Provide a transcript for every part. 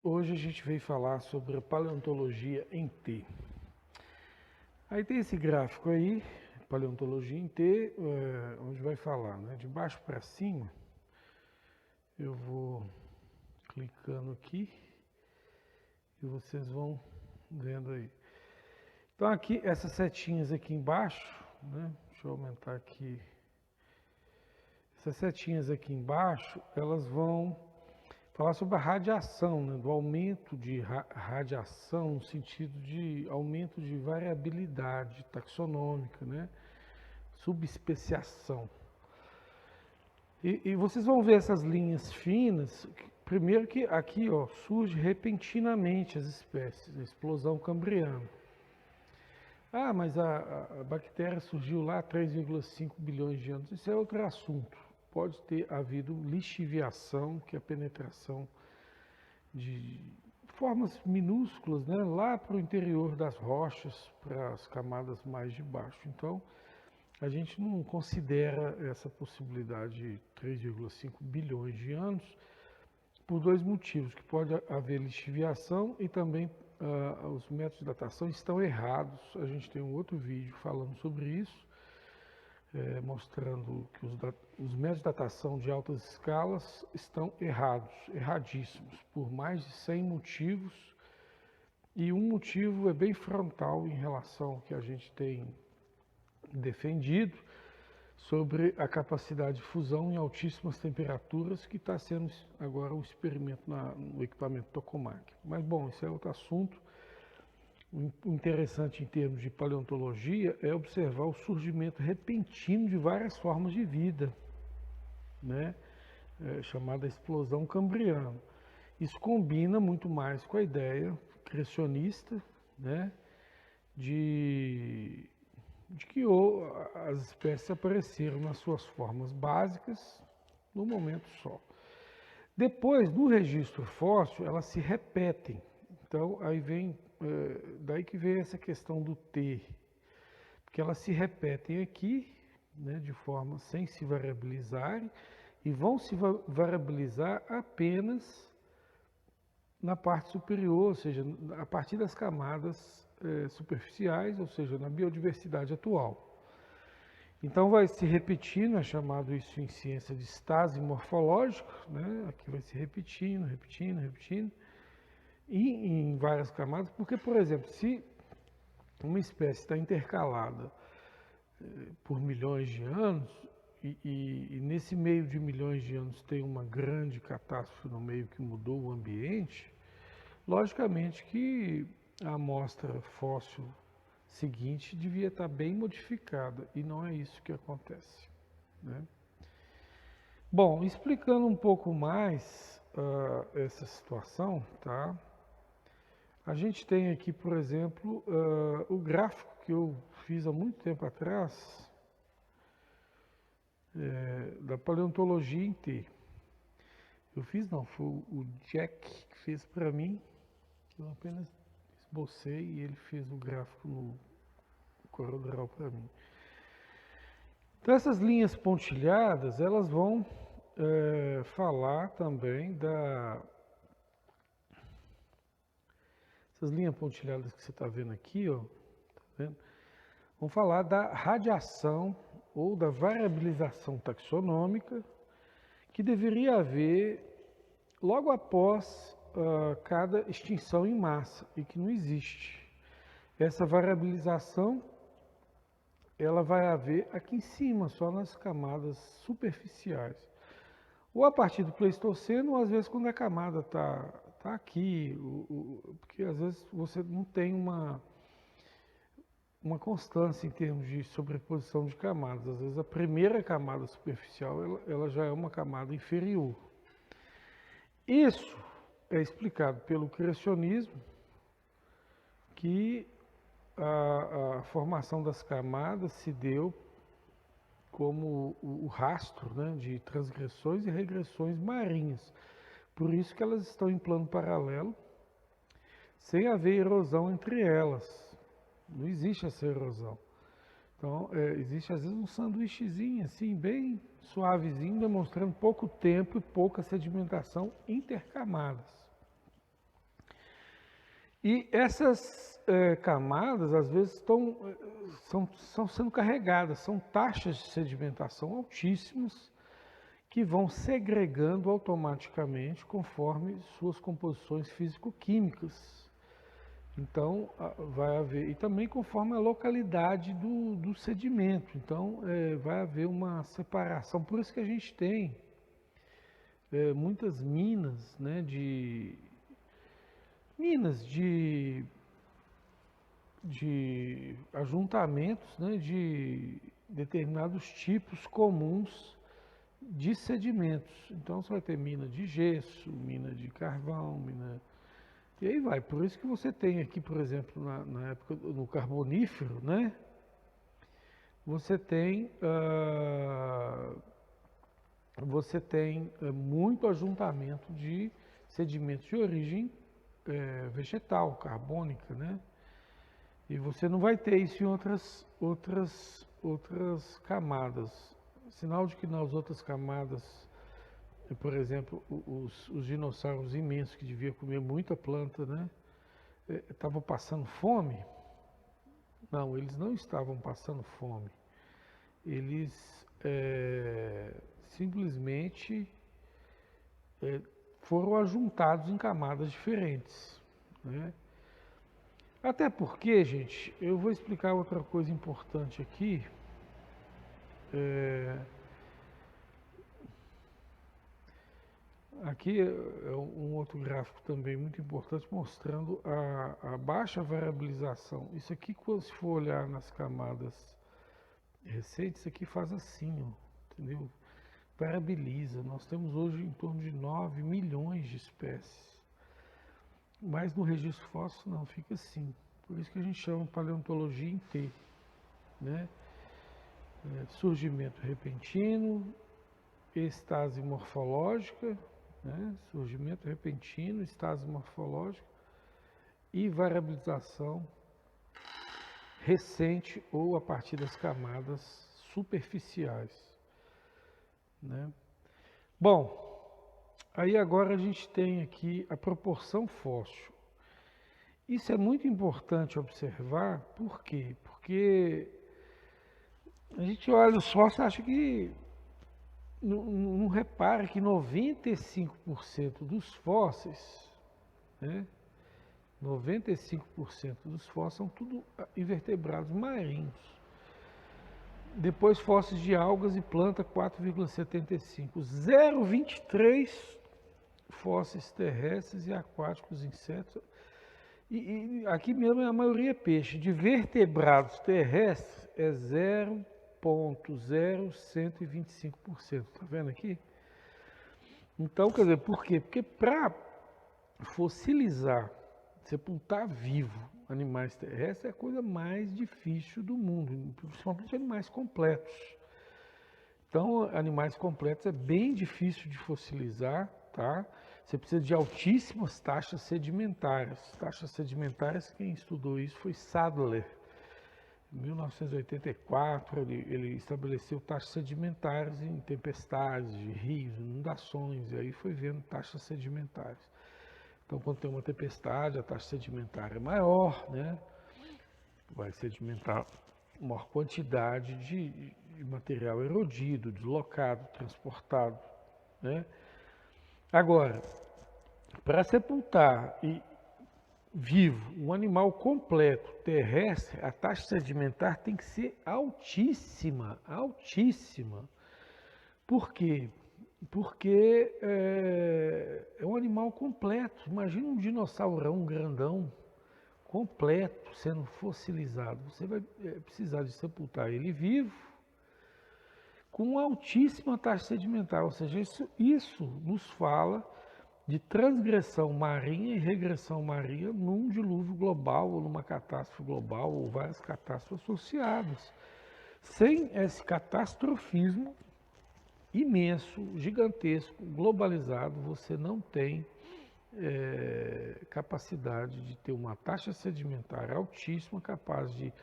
Hoje a gente veio falar sobre a paleontologia em T. Aí tem esse gráfico aí, paleontologia em T, onde vai falar, né? De baixo para cima, eu vou clicando aqui e vocês vão vendo aí. Então aqui, essas setinhas aqui embaixo, né? Deixa eu aumentar aqui. Essas setinhas aqui embaixo, elas vão falar sobre a radiação, né, do aumento de radiação no sentido de aumento de variabilidade taxonômica, né, subespeciação. E vocês vão ver essas linhas finas, primeiro que aqui ó, surge repentinamente as espécies, a explosão cambriana. Ah, mas a bactéria surgiu lá há 3,5 bilhões de anos, isso é outro assunto. Pode ter havido lixiviação, que é a penetração de formas minúsculas, né, lá para o interior das rochas, para as camadas mais de baixo. Então, a gente não considera essa possibilidade de 3,5 bilhões de anos por dois motivos, que pode haver lixiviação e também os métodos de datação estão errados. A gente tem um outro vídeo falando sobre isso, mostrando que os métodos de datação de altas escalas estão errados, erradíssimos, por mais de 100 motivos, e um motivo é bem frontal em relação ao que a gente tem defendido sobre a capacidade de fusão em altíssimas temperaturas, que está sendo agora um experimento no equipamento Tokamak. Mas, bom, isso é outro assunto. O interessante em termos de paleontologia é observar o surgimento repentino de várias formas de vida, né? Chamada explosão cambriana. Isso combina muito mais com a ideia criacionista, né? de que as espécies apareceram nas suas formas básicas no momento só. Depois, no registro fóssil, elas se repetem. Então, aí vem, daí que vem essa questão do T, porque elas se repetem aqui, né, de forma sem se variabilizarem, e vão se variabilizar apenas na parte superior, ou seja, a partir das camadas superficiais, ou seja, na biodiversidade atual. Então vai se repetindo, é chamado isso em ciência de estase morfológica, né? Aqui vai se repetindo, repetindo, repetindo, e em várias camadas, porque, por exemplo, se uma espécie está intercalada por milhões de anos, e nesse meio de milhões de anos tem uma grande catástrofe no meio que mudou o ambiente, logicamente que a amostra fóssil seguinte devia estar bem modificada, e não é isso que acontece, né? Bom, explicando um pouco mais essa situação, tá? A gente tem aqui, por exemplo, o gráfico que eu fiz há muito tempo atrás, da paleontologia em T. Eu fiz não, foi o Jack que fez para mim, eu apenas esbocei e ele fez o gráfico no CorelDRAW para mim. Então essas linhas pontilhadas, elas vão falar também essas linhas pontilhadas que você está vendo aqui, ó, tá vendo? Vão falar da radiação ou da variabilização taxonômica que deveria haver logo após cada extinção em massa e que não existe. Essa variabilização ela vai haver aqui em cima, só nas camadas superficiais. Ou a partir do Pleistoceno, ou às vezes quando a camada está aqui, porque às vezes você não tem uma constância em termos de sobreposição de camadas. Às vezes a primeira camada superficial ela já é uma camada inferior. Isso é explicado pelo criacionismo, que a formação das camadas se deu como o rastro, né, de transgressões e regressões marinhas. Por isso que elas estão em plano paralelo, sem haver erosão entre elas. Não existe essa erosão. Então, existe às vezes um sanduíchezinho assim, bem suavezinho, demonstrando pouco tempo e pouca sedimentação intercamadas. E essas camadas, às vezes, estão sendo carregadas, são taxas de sedimentação altíssimas que vão segregando automaticamente conforme suas composições físico-químicas. Então, vai haver, e também conforme a localidade do sedimento. Então, vai haver uma separação. Por isso que a gente tem muitas minas, né, de ajuntamentos, né, de determinados tipos comuns de sedimentos. Então, você vai ter mina de gesso, mina de carvão, e aí vai. Por isso que você tem aqui, por exemplo, na época no Carbonífero, né? Você tem, muito ajuntamento de sedimentos de origem vegetal, carbônica, né? E você não vai ter isso em outras camadas. Sinal de que nas outras camadas, por exemplo, os dinossauros imensos que deviam comer muita planta, né? Estavam passando fome? Não, eles não estavam passando fome. Eles simplesmente foram ajuntados em camadas diferentes, né? Até porque, gente, eu vou explicar outra coisa importante aqui. Aqui é um outro gráfico também muito importante mostrando a baixa variabilização. Isso aqui, quando se for olhar nas camadas recentes, isso aqui faz assim, ó, entendeu? Variabiliza. Nós temos hoje em torno de 9 milhões de espécies. Mas no registro fóssil não, fica assim. Por isso que a gente chama paleontologia em T, né? Surgimento repentino, estase morfológica, né? Surgimento repentino, estase morfológica e variabilização recente ou a partir das camadas superficiais, né? Bom, aí agora a gente tem aqui a proporção fóssil. Isso é muito importante observar, por quê? Porque a gente olha os fósseis e acha que não repara que 95% dos fósseis, né? 95% dos fósseis são tudo invertebrados marinhos. Depois fósseis de algas e planta 4,75. 0,23 fósseis terrestres e aquáticos, insetos. E aqui mesmo a maioria é peixe. De vertebrados terrestres é 0,0125%. Está vendo aqui? Então, quer dizer, por quê? Porque para fossilizar, sepultar vivo animais terrestres é a coisa mais difícil do mundo, principalmente animais completos. Então, animais completos é bem difícil de fossilizar, tá? Você precisa de altíssimas taxas sedimentares. Taxas sedimentares, quem estudou isso foi Sadler. Em 1984, ele estabeleceu taxas sedimentares em tempestades de rios, inundações, e aí foi vendo taxas sedimentares. Então, quando tem uma tempestade, a taxa sedimentar é maior, né? Vai sedimentar maior quantidade de material erodido, deslocado, transportado, né? Agora, para sepultar vivo um animal completo terrestre, a taxa sedimentar tem que ser altíssima, altíssima. Por quê? Porque é um animal completo. Imagina um dinossaurão grandão, completo, sendo fossilizado. Você vai precisar de sepultar ele vivo, com altíssima taxa sedimentar. Ou seja, isso nos fala de transgressão marinha e regressão marinha num dilúvio global, ou numa catástrofe global, ou várias catástrofes associadas. Sem esse catastrofismo imenso, gigantesco, globalizado, você não tem capacidade de ter uma taxa sedimentar altíssima, capaz de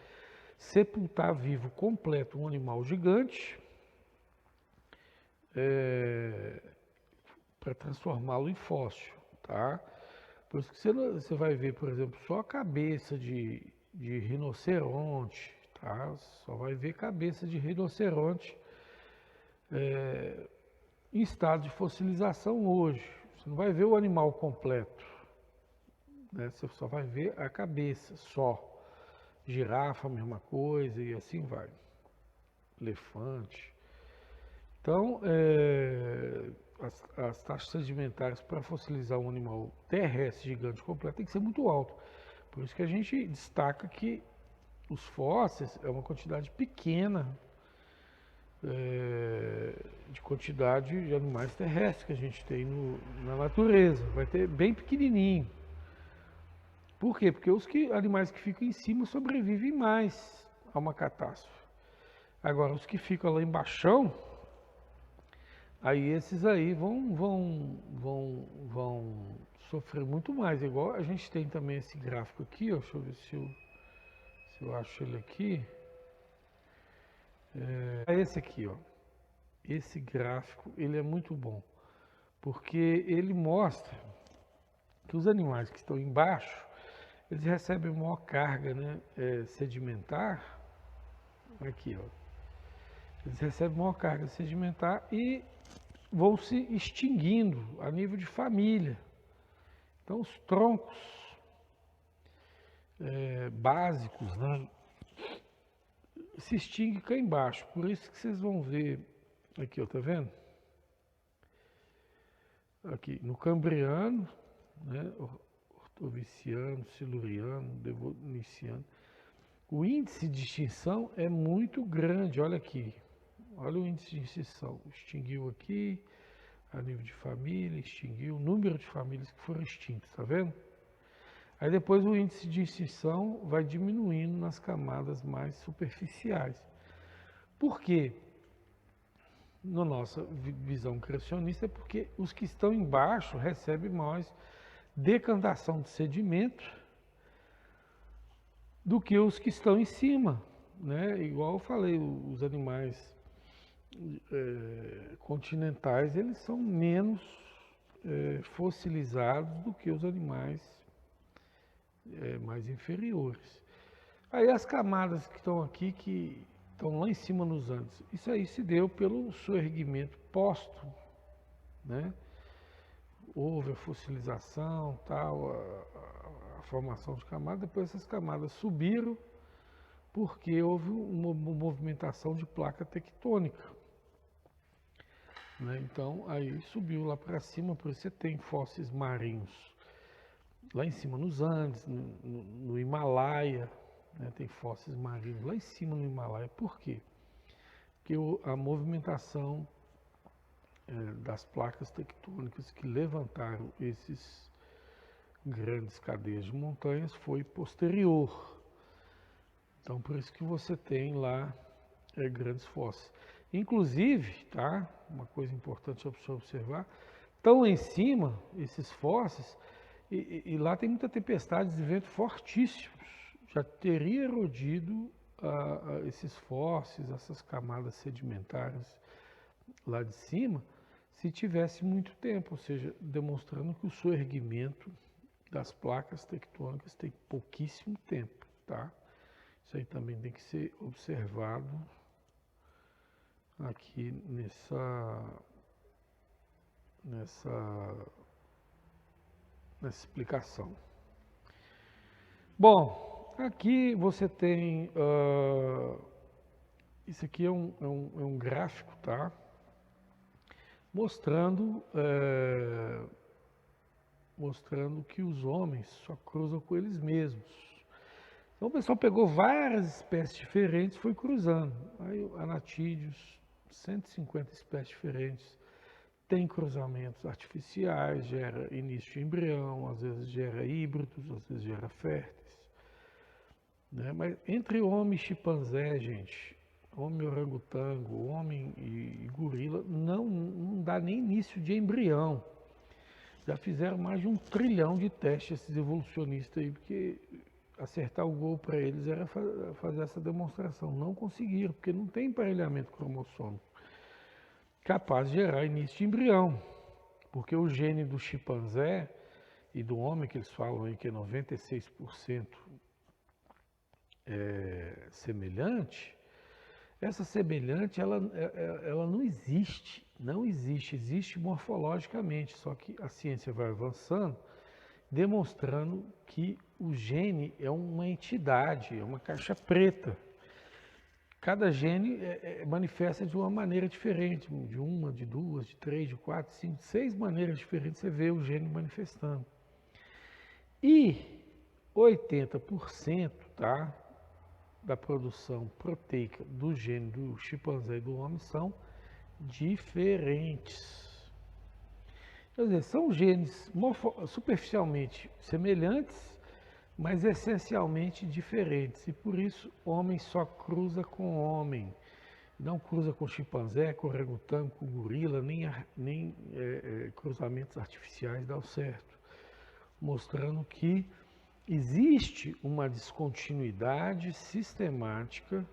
sepultar vivo completo um animal gigante, para transformá-lo em fóssil, tá? Por isso que você vai ver, por exemplo, só a cabeça de rinoceronte, tá? Só vai ver cabeça de rinoceronte em estado de fossilização hoje. Você não vai ver o animal completo, né? Você só vai ver a cabeça, só. Girafa, a mesma coisa, e assim vai. Elefante. Então, as taxas sedimentares para fossilizar um animal terrestre gigante completo tem que ser muito alto. Por isso que a gente destaca que os fósseis é uma quantidade pequena de quantidade de animais terrestres que a gente tem na natureza. Vai ter bem pequenininho. Por quê? Porque animais que ficam em cima sobrevivem mais a uma catástrofe. Agora, os que ficam lá embaixo, aí esses aí vão sofrer muito mais. Igual a gente tem também esse gráfico aqui, ó, deixa eu ver se eu acho ele aqui. É esse aqui, ó. Esse gráfico, ele é muito bom, porque ele mostra que os animais que estão embaixo, eles recebem maior carga, né, sedimentar. Aqui, ó. Eles recebem maior carga sedimentar e vão se extinguindo a nível de família. Então, os troncos básicos, né, se extinguem cá embaixo. Por isso que vocês vão ver aqui, ó, tá vendo? Aqui, no Cambriano, né, Ortoviciano, Siluriano, Devoniciano, o índice de extinção é muito grande. Olha aqui, olha o índice de extinção. Extinguiu aqui, a nível de família, extinguiu o número de famílias que foram extintas, tá vendo? Aí depois o índice de extinção vai diminuindo nas camadas mais superficiais. Por quê? Na nossa visão criacionista é porque os que estão embaixo recebem mais decantação de sedimento do que os que estão em cima, né? Igual eu falei, os animais continentais, eles são menos fossilizados do que os animais mais inferiores. Aí as camadas que estão aqui, que estão lá em cima nos Andes, isso aí se deu pelo soerguimento póstumo, né? Houve a fossilização, tal, a formação de camadas, depois essas camadas subiram porque houve uma movimentação de placa tectônica, né? Então aí subiu lá para cima, por isso você tem fósseis marinhos lá em cima nos Andes, no Himalaia, né? Tem fósseis marinhos lá em cima no Himalaia. Por quê? Porque a movimentação das placas tectônicas que levantaram esses grandes cadeias de montanhas foi posterior. Então, por isso que você tem lá grandes fósseis. Inclusive, tá? Uma coisa importante para você observar, estão lá em cima, esses fósseis, e lá tem muita tempestade de vento fortíssimos. Já teria erodido esses fósseis, essas camadas sedimentares lá de cima, se tivesse muito tempo, ou seja, demonstrando que o soerguimento das placas tectônicas tem pouquíssimo tempo, tá? Isso aí também tem que ser observado aqui nessa explicação. Bom, aqui você tem, isso aqui é um gráfico, tá? Mostrando que os homens só cruzam com eles mesmos. Então o pessoal pegou várias espécies diferentes e foi cruzando. Aí anatídeos, 150 espécies diferentes, tem cruzamentos artificiais, gera início de embrião, às vezes gera híbridos, às vezes gera férteis, né? Mas entre homem e chimpanzé, gente, homem orangotango, homem e gorila, não dá nem início de embrião. Já fizeram mais de 1 trilhão de testes esses evolucionistas aí, porque acertar o gol para eles era fazer essa demonstração. Não conseguiram, porque não tem emparelhamento cromossômico capaz de gerar início de embrião. Porque o gene do chimpanzé, e do homem, que eles falam aí que é 96% semelhante, essa semelhante, ela não existe, existe morfologicamente, só que a ciência vai avançando, demonstrando que o gene é uma entidade, é uma caixa preta. Cada gene manifesta de uma maneira diferente, de uma, de duas, de três, de quatro, cinco, seis maneiras diferentes você vê o gene manifestando. E 80%, tá, da produção proteica do gene do chimpanzé e do homem são diferentes. Quer dizer, são genes superficialmente semelhantes, mas essencialmente diferentes. E por isso, homem só cruza com homem. Não cruza com chimpanzé, com orangotango, com gorila, nem cruzamentos artificiais dão certo. Mostrando que existe uma descontinuidade sistemática,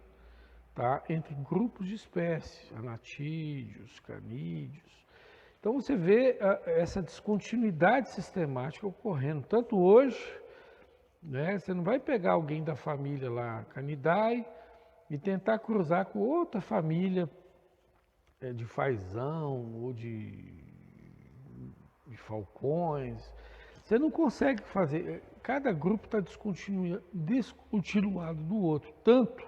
tá, entre grupos de espécies, anatídeos, canídeos. Então você vê essa descontinuidade sistemática ocorrendo, tanto hoje, né, você não vai pegar alguém da família lá, Canidae, e tentar cruzar com outra família de fazão ou de falcões. Você não consegue fazer, cada grupo está descontinuado do outro, tanto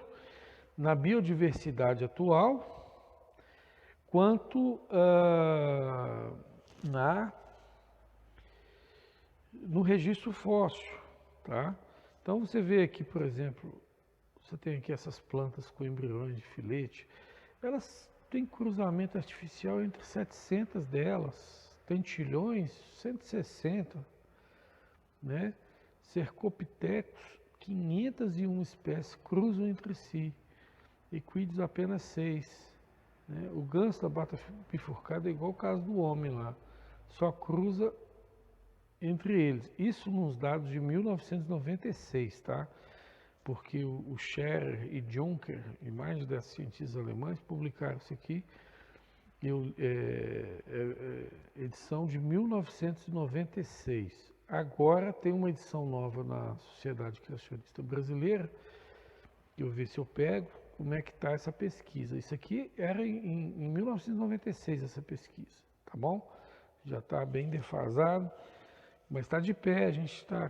na biodiversidade atual, quanto no registro fóssil, tá? Então você vê aqui, por exemplo, você tem aqui essas plantas com embriões de filete, elas têm cruzamento artificial entre 700 delas, tentilhões 160, né? Cercopithecus, 501 espécies cruzam entre si, equídeos apenas 6. Né? O ganso da bata bifurcada é igual o caso do homem lá, só cruza entre eles. Isso nos dados de 1996, tá? Porque o Scherer e Juncker, e mais de 10 cientistas alemães, publicaram isso aqui, edição de 1996. Agora tem uma edição nova na Sociedade Criacionista Brasileira, eu vou ver se eu pego, como é que está essa pesquisa. Isso aqui era em 1996, essa pesquisa, tá bom? Já está bem defasado, mas está de pé, a gente está,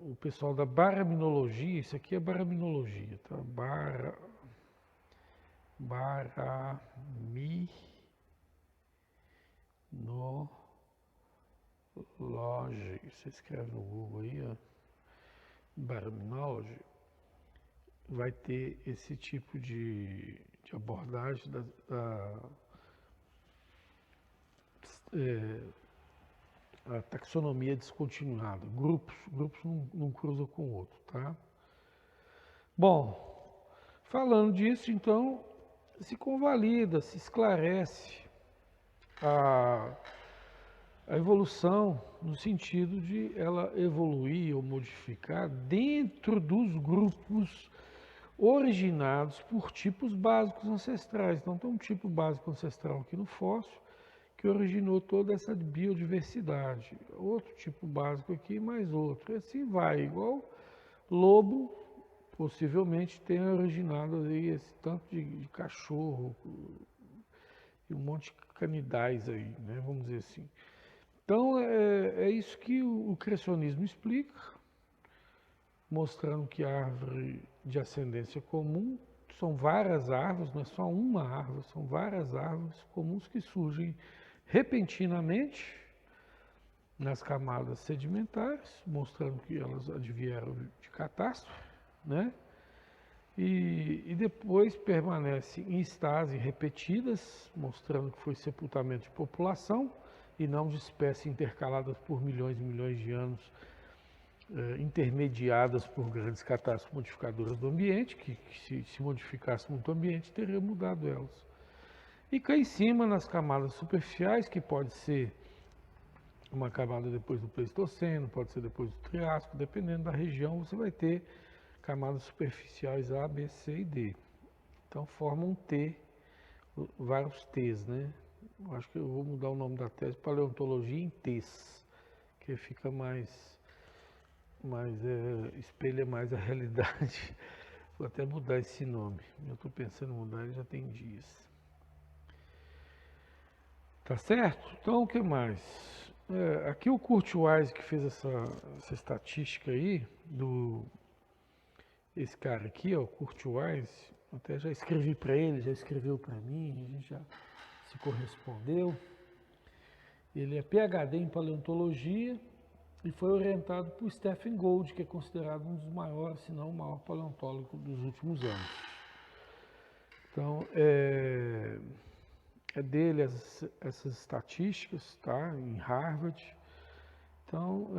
o pessoal da baraminologia, isso aqui é baraminologia, tá? Baraminologia, você escreve no Google aí, ó, baraminologia, vai ter esse tipo de abordagem a taxonomia descontinuada. Grupos não cruzam com o outro, tá? Bom, falando disso, então, se convalida, se esclarece a evolução no sentido de ela evoluir ou modificar dentro dos grupos originados por tipos básicos ancestrais. Então tem um tipo básico ancestral aqui no fóssil que originou toda essa biodiversidade. Outro tipo básico aqui, mais outro. E assim vai, igual lobo possivelmente tenha originado aí esse tanto de cachorro e um monte de canidais aí, né? Vamos dizer assim. Então é isso que o criacionismo explica, mostrando que a árvore de ascendência comum são várias árvores, não é só uma árvore, são várias árvores comuns que surgem repentinamente nas camadas sedimentares, mostrando que elas advieram de catástrofe, né? E depois permanecem em estase repetidas, mostrando que foi sepultamento de população e não de espécies intercaladas por milhões e milhões de anos, intermediadas por grandes catástrofes modificadoras do ambiente, que se modificasse muito o ambiente, teria mudado elas. E cá em cima, nas camadas superficiais, que pode ser uma camada depois do Pleistoceno, pode ser depois do Triássico, dependendo da região, você vai ter camadas superficiais A, B, C e D. Então formam um T, vários T's, né? Eu acho que eu vou mudar o nome da tese, paleontologia em T's, que porque fica espelha mais a realidade. Vou até mudar esse nome. Eu estou pensando em mudar, ele já tem dias. Tá certo? Então, o que mais? Aqui o Kurt Wise que fez essa estatística aí, esse cara aqui, ó, o Kurt Wise, até já escrevi para ele, já escreveu para mim, a gente já se correspondeu. Ele é PhD em paleontologia e foi orientado por Stephen Gould, que é considerado um dos maiores, se não o maior paleontólogo dos últimos anos. Então, é dele essas estatísticas, tá? Em Harvard. Então,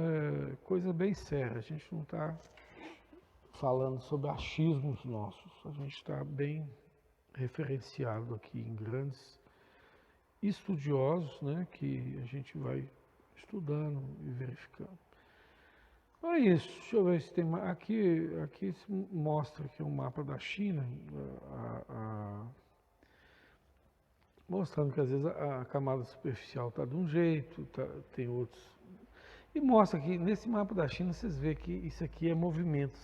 coisa bem séria. A gente não está falando sobre achismos nossos. A gente está bem referenciado aqui em grandes estudiosos, né? Que a gente vai estudando e verificando. Então é isso. Deixa eu ver se tem mais. Aqui mostra aqui um mapa da China. Mostrando que às vezes a camada superficial está de um jeito, tem outros. E mostra que nesse mapa da China vocês veem que isso aqui é movimentos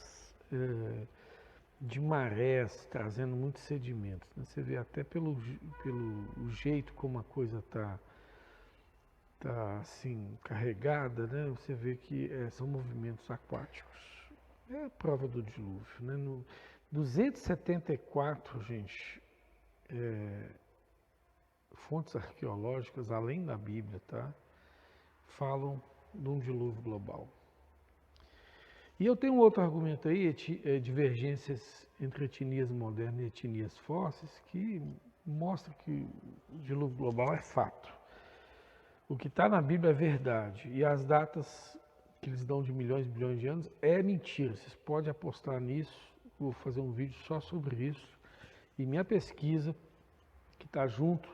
de marés trazendo muitos sedimentos. Né? Você vê até pelo jeito como a coisa está assim carregada, né? Você vê que são movimentos aquáticos. É a prova do dilúvio. Né? No 274, gente, fontes arqueológicas, além da Bíblia, tá? Falam de um dilúvio global. E eu tenho um outro argumento aí, divergências entre etnias modernas e etnias fósseis, que mostra que o dilúvio global é fato. O que está na Bíblia é verdade. E as datas que eles dão de milhões e bilhões de anos é mentira. Vocês podem apostar nisso. Vou fazer um vídeo só sobre isso. E minha pesquisa, que está junto,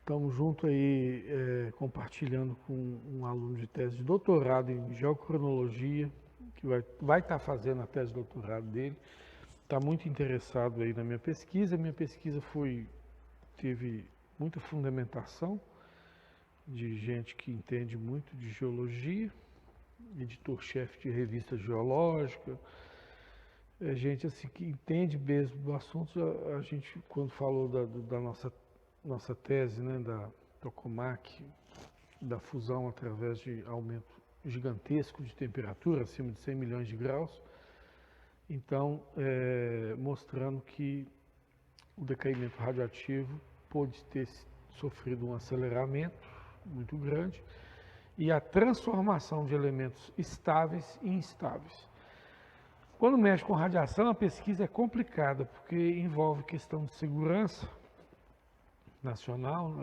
estamos junto aí compartilhando com um aluno de tese de doutorado em geocronologia, que vai estar fazendo a tese de doutorado dele. Está muito interessado aí na minha pesquisa. Minha pesquisa teve muita fundamentação de gente que entende muito de geologia, editor-chefe de revista geológica, gente assim que entende mesmo do assunto. A gente, quando falou da nossa tese, né, da tokamak, da fusão através de aumento gigantesco de temperatura, acima de 100 milhões de graus, então, mostrando que o decaimento radioativo pode ter sofrido um aceleramento muito grande e a transformação de elementos estáveis em instáveis. Quando mexe com radiação, a pesquisa é complicada, porque envolve questão de segurança nacional,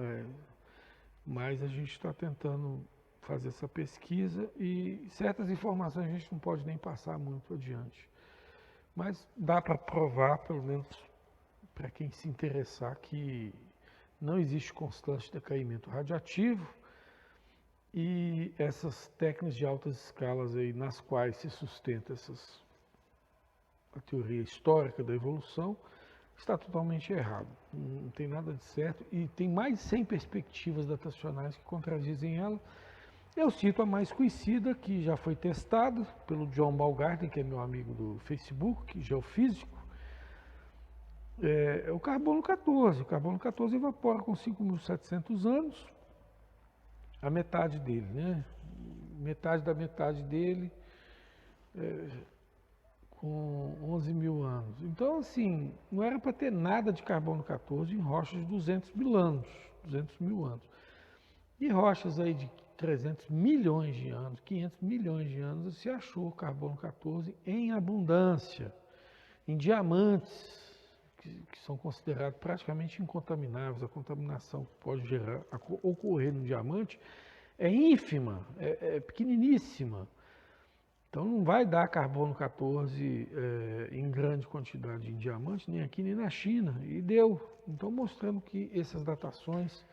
mas a gente está tentando fazer essa pesquisa e certas informações a gente não pode nem passar muito adiante. Mas dá para provar, pelo menos para quem se interessar, que não existe constante decaimento radioativo e essas técnicas de altas escalas aí nas quais se sustenta a teoria histórica da evolução está totalmente errado. Não tem nada de certo e tem mais de 100 perspectivas datacionais que contradizem ela. Eu cito a mais conhecida, que já foi testada pelo John Baumgarten, que é meu amigo do Facebook, geofísico, é o carbono 14. O carbono 14 evapora com 5.700 anos, a metade dele, né? Metade da metade dele com 11 mil anos. Então, assim, não era para ter nada de carbono 14 em rochas de 200 mil anos, 200 mil anos. E rochas aí de 300 milhões de anos, 500 milhões de anos, se achou carbono 14 em abundância, em diamantes, que são considerados praticamente incontamináveis. A contaminação que pode ocorrer no diamante é ínfima, é pequeniníssima. Então não vai dar carbono 14 em grande quantidade em diamante, nem aqui nem na China, e deu. Então mostrando que essas datações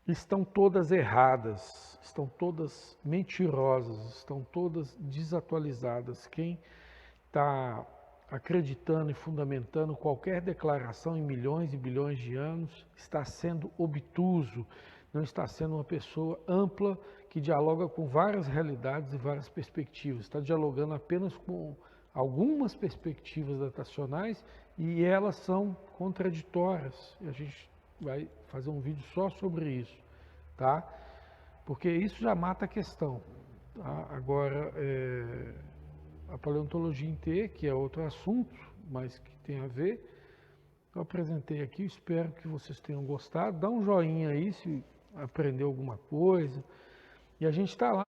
estão todas erradas, estão todas mentirosas, estão todas desatualizadas. Quem está acreditando e fundamentando qualquer declaração em milhões e bilhões de anos está sendo obtuso, não está sendo uma pessoa ampla que dialoga com várias realidades e várias perspectivas. Está dialogando apenas com algumas perspectivas datacionais e elas são contraditórias. E a gente vai fazer um vídeo só sobre isso, tá? Porque isso já mata a questão. Tá? Agora, a paleontologia em T, que é outro assunto, mas que tem a ver, eu apresentei aqui, espero que vocês tenham gostado. Dá um joinha aí se aprendeu alguma coisa. E a gente está lá.